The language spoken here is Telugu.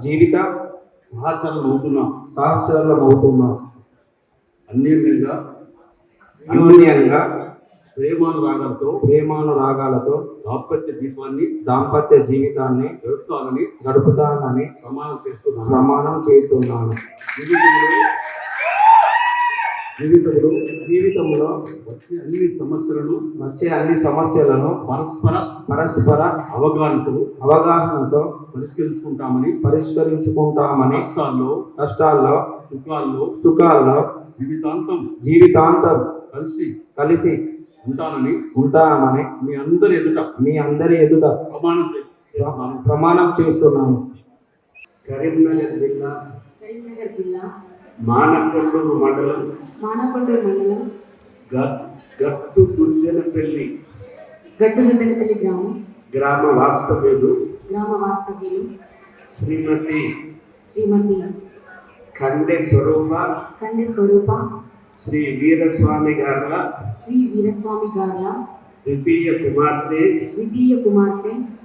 జీవిత సహచరులమవుతున్నాం. అన్యోన్యంగా ప్రేమానురాగాలతో దాంపత్య జీవితాన్ని గడుపుతానని ప్రమాణం చేస్తున్నాను. జీవితంలో వచ్చే అన్ని సమస్యలను పరస్పర అవగాహనతో పరిష్కరించుకుంటామని కష్టాల్లో సుఖాల్లో జీవితాంతం కలిసి ఉంటామని మీ అందరి ఎదుట ప్రమాణం చేస్తున్నాను. కరీంనగర్ జిల్లా మానకొండూరు మండలం గట్టు గుర్జనపల్లి గ్రామ వాస్తవ్యులు శ్రీమతి కండె స్వరూప శ్రీ వీరస్వామి గార్ల ద్వితీయ కుమార్తె